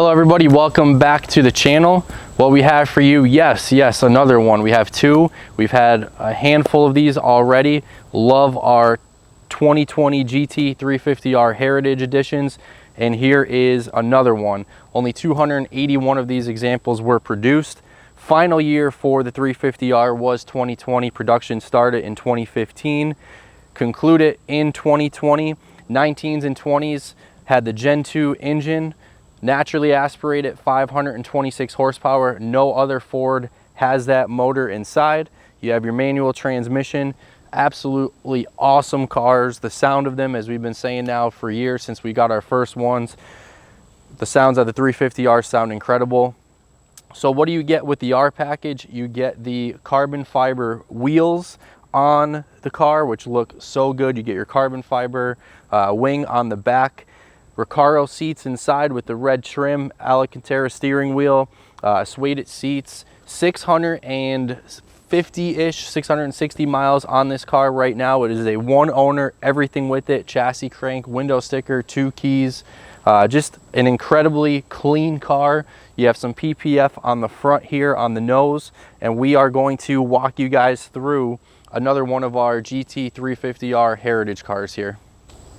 Hello everybody, welcome back to the channel. What we have for you, yes, another one. We have two. We've had a handful of these already. Love our 2020 GT350R Heritage Editions. And here is another one. Only 281 of these examples were produced. Final year for the 350R was 2020. Production started in 2015, concluded in 2020. 19s and 20s had the Gen 2 engine, naturally aspirated, 526 horsepower. No other Ford has that motor inside. You have your manual transmission. Absolutely awesome cars. The sound of them, as we've been saying now for years since we got our first ones, the sounds of the 350R sound incredible. So what do you get with the R package? You get the carbon fiber wheels on the car, which look so good. You get your carbon fiber wing on the back, Recaro seats inside with the red trim, Alcantara steering wheel, suede seats, 650-ish, 660 miles on this car right now. It is a one owner, everything with it, chassis crank, window sticker, 2 keys, just an incredibly clean car. You have some PPF on the front here on the nose, and we are going to walk you guys through another one of our GT350R Heritage cars here.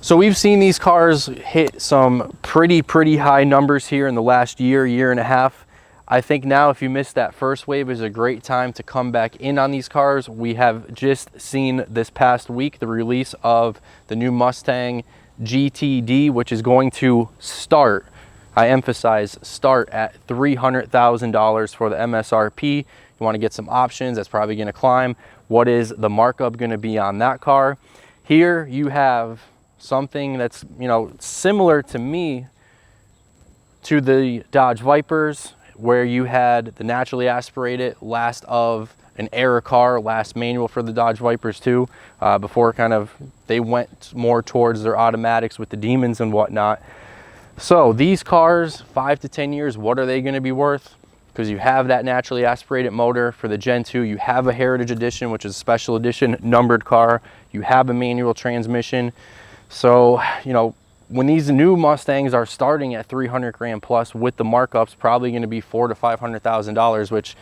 So we've seen these cars hit some pretty high numbers here in the last year and a half. I think now if you missed that first wave is a great time to come back in on these cars. We have just seen this past week the release of the new Mustang GTD, which is going to start, I emphasize start, at $300,000 for the MSRP. You want to get some options, that's probably going to climb. What is the markup going to be on that car? Here you have something that's, you know, similar to me to the Dodge Vipers, where you had the naturally aspirated, last of an era car, last manual for the Dodge Vipers too, before kind of they went more towards their automatics with the Demons and whatnot. So these cars, 5 to 10 years, what are they going to be worth? Because you have that naturally aspirated motor for the Gen 2, you have a Heritage Edition, which is a special edition numbered car, you have a manual transmission. So, you know, when these new Mustangs are starting at 300 grand plus, with the markups probably going to be $400,000 to $500,000, which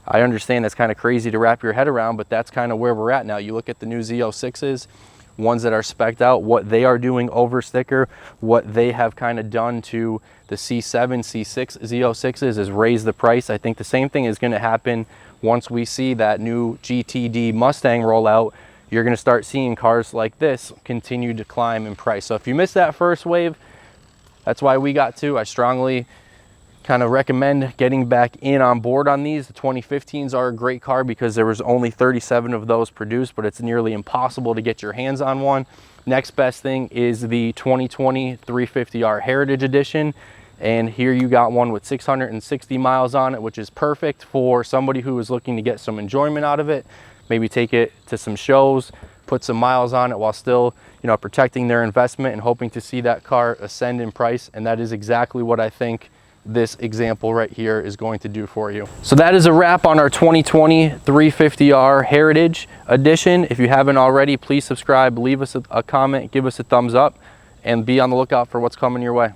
I understand that's kind of crazy to wrap your head around, but that's kind of where we're at now. You look at the new Z06s, ones that are spec'd out, what they are doing over sticker, what they have kind of done to the C7, C6 Z06s is raise the price. I think the same thing is going to happen once we see that new GTD Mustang roll out. You're going to start seeing cars like this continue to climb in price. So if you missed that first wave, that's why we got to. I strongly kind of recommend getting back in on board on these. The 2015s are a great car because there was only 37 of those produced, but it's nearly impossible to get your hands on one. Next best thing is the 2020 350R Heritage Edition. And here you got one with 660 miles on it, which is perfect for somebody who is looking to get some enjoyment out of it. Maybe take it to some shows, put some miles on it while still, you know, protecting their investment and hoping to see that car ascend in price. And that is exactly what I think this example right here is going to do for you. So that is a wrap on our 2020 350R Heritage Edition. If you haven't already, please subscribe, leave us a comment, give us a thumbs up, and be on the lookout for what's coming your way.